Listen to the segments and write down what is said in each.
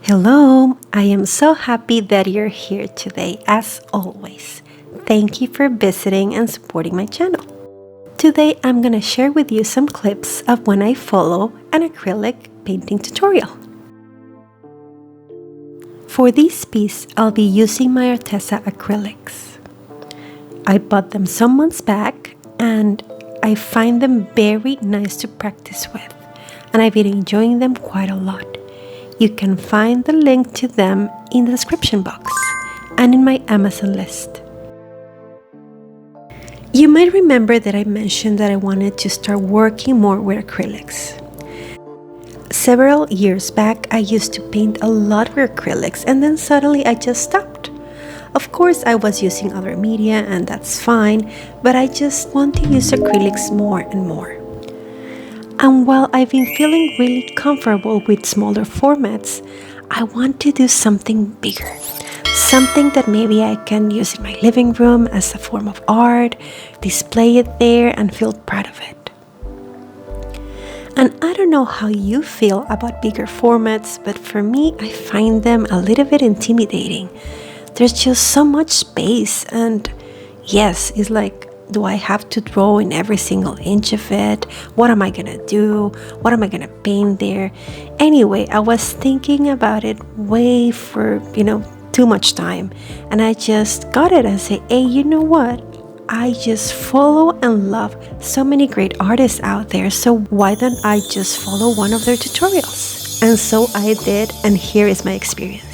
Hello, I am so happy that you're here today, as always. Thank you for visiting and supporting my channel. Today, I'm going to share with you some clips of when I follow an acrylic painting tutorial. For this piece, I'll be using my A.R.T acrylics. I bought them some months back and I find them very nice to practice with, and I've been enjoying them quite a lot. You can find the link to them in the description box and in my Amazon list. You might remember that I mentioned that I wanted to start working more with acrylics. Several years back, I used to paint a lot with acrylics, and then suddenly I just stopped. Of course, I was using other media, and that's fine, but I just want to use acrylics more and more. And while I've been feeling really comfortable with smaller formats, I want to do something bigger. Something that maybe I can use in my living room as a form of art, display it there and feel proud of it. And I don't know how you feel about bigger formats, but for me, I find them a little bit intimidating. There's just so much space, and yes, it's like, do I have to draw in every single inch of it? What am I gonna do? What am I gonna paint there? Anyway, I was thinking about it way for, too much time. And I just got it and say, hey, you know what? I just follow and love so many great artists out there. So why don't I just follow one of their tutorials? And so I did, and here is my experience.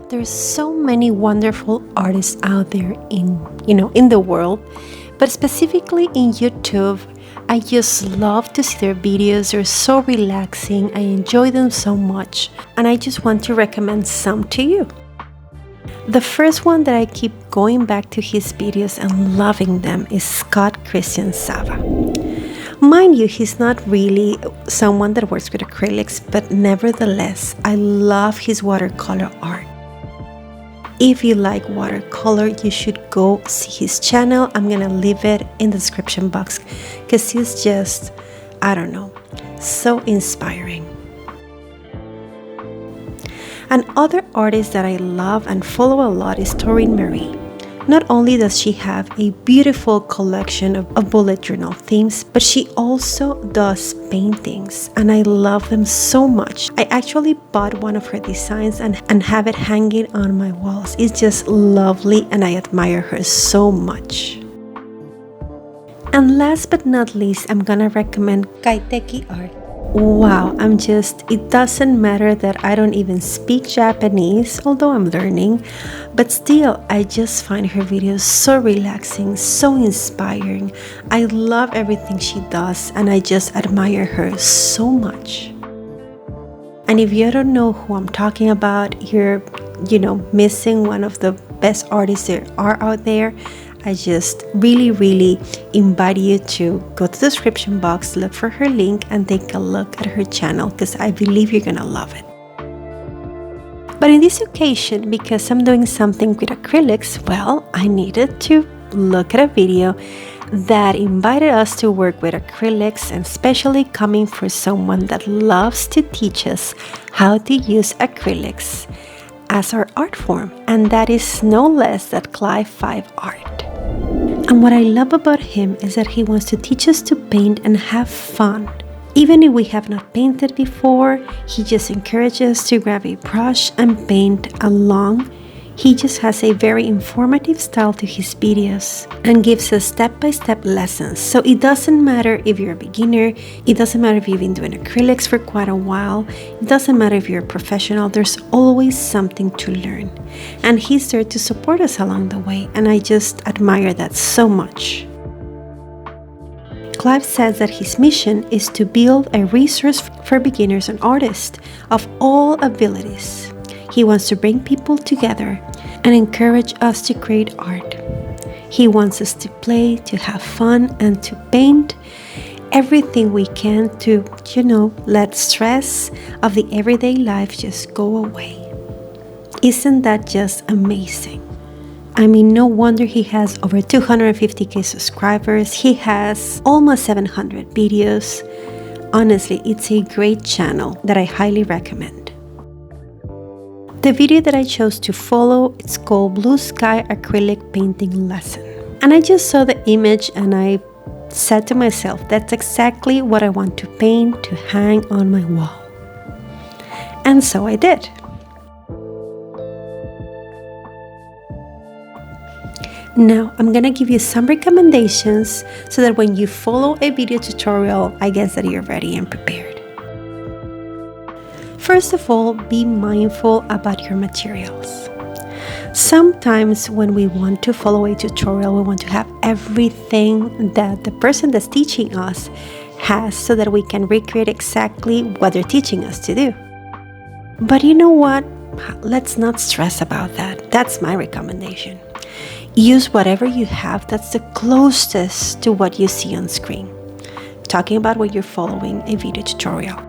There's so many wonderful artists out there in the world, but specifically in YouTube, I just love to see their videos. They're so relaxing. I enjoy them so much, and I just want to recommend some to you. The first one that I keep going back to his videos and loving them is Scott Christian Sava. Mind you, he's not really someone that works with acrylics, but nevertheless, I love his watercolor art. If you like watercolor, you should go see his channel. I'm gonna leave it in the description box because he's just, so inspiring. Another artist that I love and follow a lot is Torin Marie. Not only does she have a beautiful collection of bullet journal themes, but she also does paintings, and I love them so much. I actually bought one of her designs and have it hanging on my walls. It's just lovely, and I admire her so much. And last but not least, I'm gonna recommend Kaiteki Art. Wow, it doesn't matter that I don't even speak Japanese, although I'm learning, but still, I just find her videos so relaxing, so inspiring. I love everything she does, and I just admire her so much. And if you don't know who I'm talking about, you're, missing one of the best artists there are out there. I just really invite you to go to the description box, look for her link, and take a look at her channel because I believe you're gonna love it. But in this occasion, because I'm doing something with acrylics, well, I needed to look at a video that invited us to work with acrylics, and especially coming from someone that loves to teach us how to use acrylics as our art form, and that is no less than Clive 5 Art. And what I love about him is that he wants to teach us to paint and have fun. Even if we have not painted before, he just encourages us to grab a brush and paint along. He just has a very informative style to his videos and gives us step-by-step lessons. So it doesn't matter if you're a beginner, it doesn't matter if you've been doing acrylics for quite a while, it doesn't matter if you're a professional, there's always something to learn. And he's there to support us along the way, and I just admire that so much. Clive says that his mission is to build a resource for beginners and artists of all abilities. He wants to bring people together and encourage us to create art. He wants us to play, to have fun, and to paint everything we can to, let stress of the everyday life just go away. Isn't that just amazing? I mean, no wonder he has over 250k subscribers. He has almost 700 videos. Honestly, it's a great channel that I highly recommend. The video that I chose to follow, it's called Blue Sky Acrylic Painting Lesson. And I just saw the image and I said to myself, that's exactly what I want to paint to hang on my wall. And so I did. Now, I'm gonna give you some recommendations so that when you follow a video tutorial, I guess that you're ready and prepared. First of all, be mindful about your materials. Sometimes when we want to follow a tutorial, we want to have everything that the person that's teaching us has so that we can recreate exactly what they're teaching us to do. But you know what? Let's not stress about that. That's my recommendation. Use whatever you have that's the closest to what you see on screen. Talking about when you're following a video tutorial.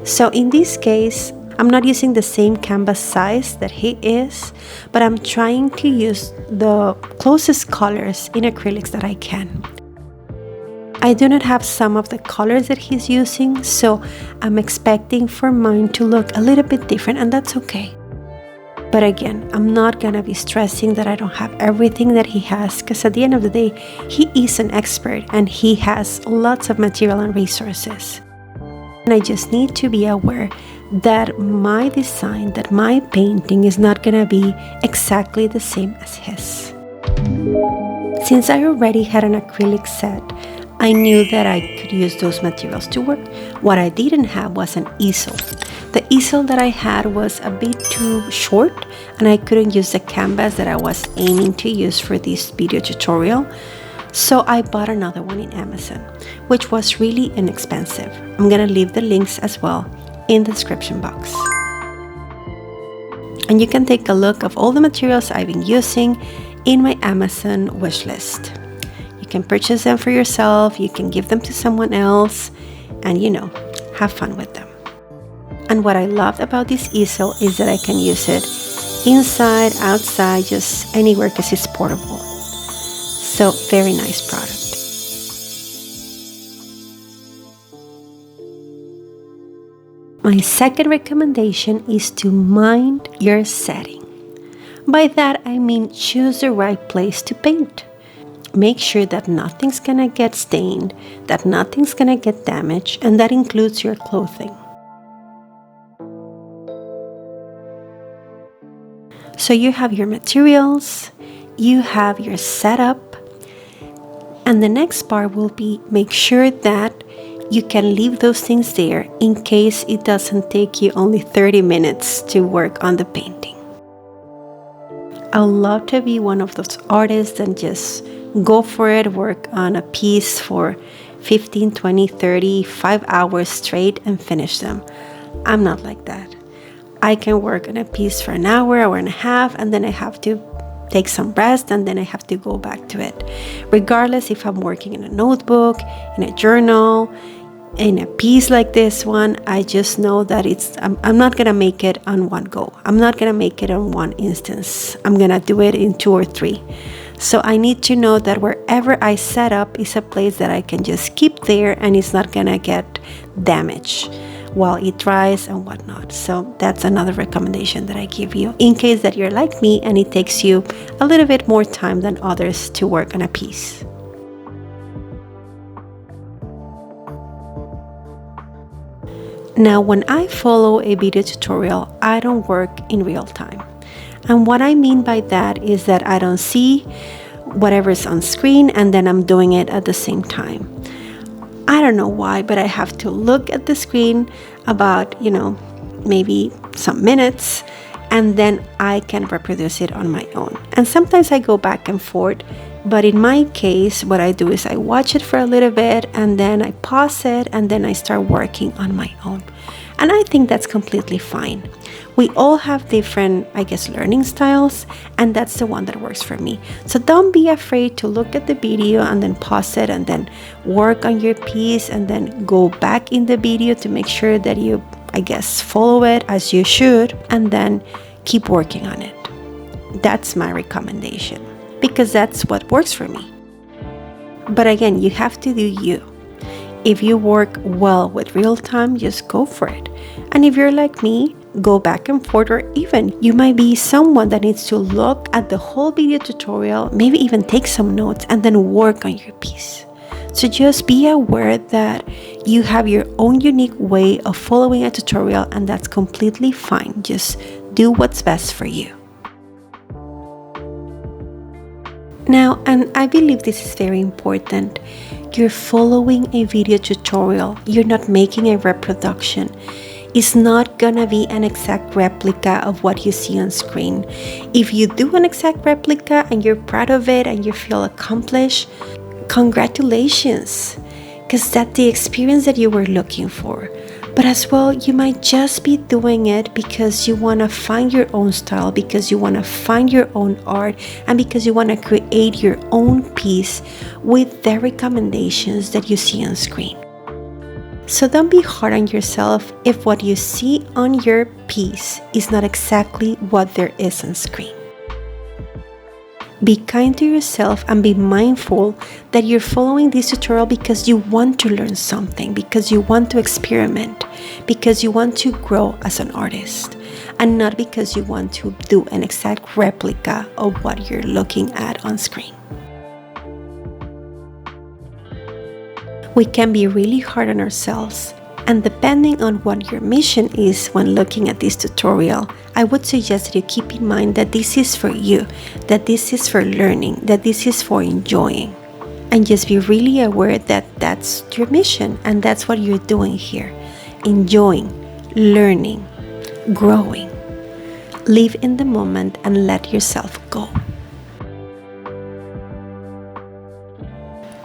So in this case, I'm not using the same canvas size that he is, but I'm trying to use the closest colors in acrylics that I can. I do not have some of the colors that he's using, so I'm expecting for mine to look a little bit different, and that's okay. But again, I'm not gonna be stressing that I don't have everything that he has, because at the end of the day, he is an expert and he has lots of material and resources. And I just need to be aware that my design, that my painting is not gonna be exactly the same as his. Since I already had an acrylic set, I knew that I could use those materials to work. What I didn't have was an easel. The easel that I had was a bit too short and I couldn't use the canvas that I was aiming to use for this video tutorial. So I bought another one in Amazon, which was really inexpensive. I'm gonna leave the links as well in the description box. And you can take a look of all the materials I've been using in my Amazon wishlist. You can purchase them for yourself, you can give them to someone else, and have fun with them. And what I loved about this easel is that I can use it inside, outside, just anywhere because it's portable. So very nice product. My second recommendation is to mind your setting. By that I mean choose the right place to paint. Make sure that nothing's gonna get stained, that nothing's gonna get damaged, and that includes your clothing. So you have your materials, you have your setup, and the next part will be make sure that you can leave those things there in case it doesn't take you only 30 minutes to work on the painting. I love to be one of those artists and just go for it, work on a piece for 15, 20, 30, 5 hours straight and finish them. I'm not like that. I can work on a piece for an hour, hour and a half, and then I have to take some rest and then I have to go back to it. Regardless if I'm working in a notebook, in a journal, in a piece like this one, I just know that I'm not gonna make it on one go. I'm not gonna make it on one instance. I'm gonna do it in 2 or 3. So I need to know that wherever I set up is a place that I can just keep there and it's not gonna get damaged while it dries and whatnot. So that's another recommendation that I give you in case that you're like me and it takes you a little bit more time than others to work on a piece. Now, when I follow a video tutorial, I don't work in real time. And what I mean by that is that I don't see whatever's on screen and then I'm doing it at the same time. I don't know why, but I have to look at the screen about, maybe some minutes, and then I can reproduce it on my own. And sometimes I go back and forth, but in my case, what I do is I watch it for a little bit and then I pause it and then I start working on my own. And I think that's completely fine. We all have different, learning styles, and that's the one that works for me. So don't be afraid to look at the video and then pause it and then work on your piece and then go back in the video to make sure that you, follow it as you should, and then keep working on it. That's my recommendation, because that's what works for me. But again, you have to do you. If you work well with real time, just go for it. And if you're like me, go back and forth, or even you might be someone that needs to look at the whole video tutorial, maybe even take some notes and then work on your piece. So just be aware that you have your own unique way of following a tutorial, and that's completely fine. Just do what's best for you. Now, and I believe this is very important, you're following a video tutorial, you're not making a reproduction. It's not gonna be an exact replica of what you see on screen. If you do an exact replica and you're proud of it and you feel accomplished, congratulations, because that's the experience that you were looking for. But as well, you might just be doing it because you want to find your own style, because you want to find your own art, and because you want to create your own piece with the recommendations that you see on screen. So don't be hard on yourself if what you see on your piece is not exactly what there is on screen. Be kind to yourself and be mindful that you're following this tutorial because you want to learn something, because you want to experiment, because you want to grow as an artist, and not because you want to do an exact replica of what you're looking at on screen. We can be really hard on ourselves, and depending on what your mission is when looking at this tutorial, I would suggest that you keep in mind that this is for you, that this is for learning, that this is for enjoying. And just be really aware that that's your mission and that's what you're doing here. Enjoying, learning, growing. Live in the moment and let yourself go.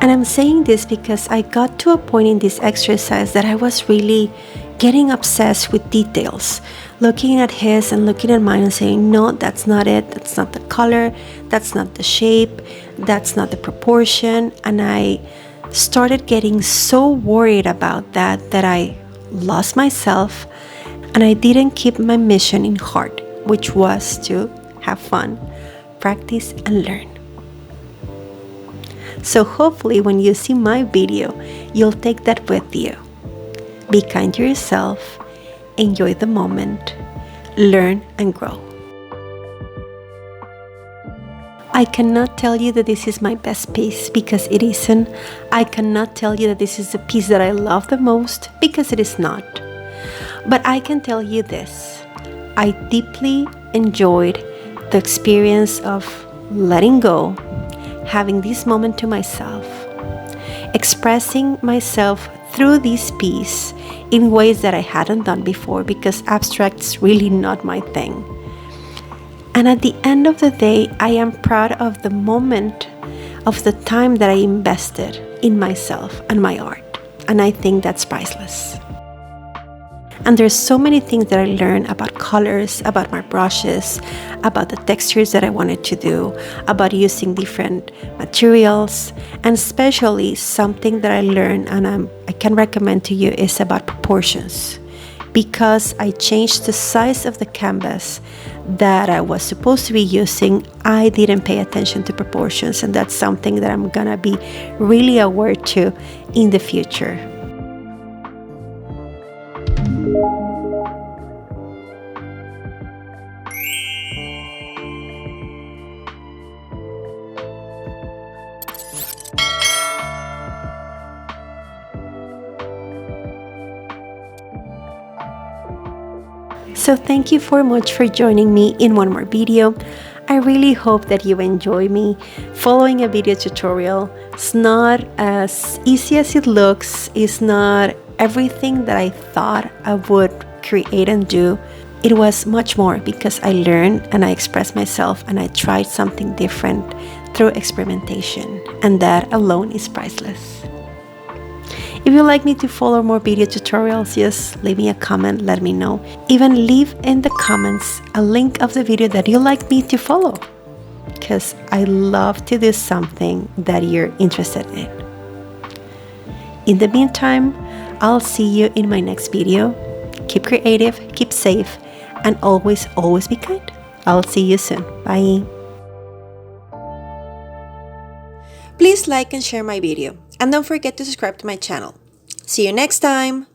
And I'm saying this because I got to a point in this exercise that I was really getting obsessed with details, looking at his and looking at mine and saying, no, that's not it, that's not the color, that's not the shape, that's not the proportion. And I started getting so worried about that I lost myself, and I didn't keep my mission in heart, which was to have fun, practice, and learn. So hopefully when you see my video, you'll take that with you. Be kind to yourself, enjoy the moment, learn and grow. I cannot tell you that this is my best piece, because it isn't. I cannot tell you that this is the piece that I love the most, because it is not. But I can tell you this: I deeply enjoyed the experience of letting go, having this moment to myself, expressing myself through this piece in ways that I hadn't done before, because abstract's really not my thing. And at the end of the day, I am proud of the moment, of the time that I invested in myself and my art. And I think that's priceless. And there's so many things that I learned about colors, about my brushes, about the textures that I wanted to do, about using different materials, and especially something that I learned and I can recommend to you is about proportions. Because I changed the size of the canvas that I was supposed to be using, I didn't pay attention to proportions, and that's something that I'm gonna be really aware to in the future. So thank you so much for joining me in one more video. I really hope that you enjoy me following a video tutorial. It's not as easy as it looks. It's not everything that I thought I would create and do. It was much more because I learned and I expressed myself and I tried something different through experimentation, and that alone is priceless. If you'd like me to follow more video tutorials, just leave me a comment, let me know. Even leave in the comments a link of the video that you'd like me to follow, because I love to do something that you're interested in. In the meantime, I'll see you in my next video. Keep creative, keep safe, and always be kind. I'll see you soon. Bye. Please like and share my video, and don't forget to subscribe to my channel. See you next time!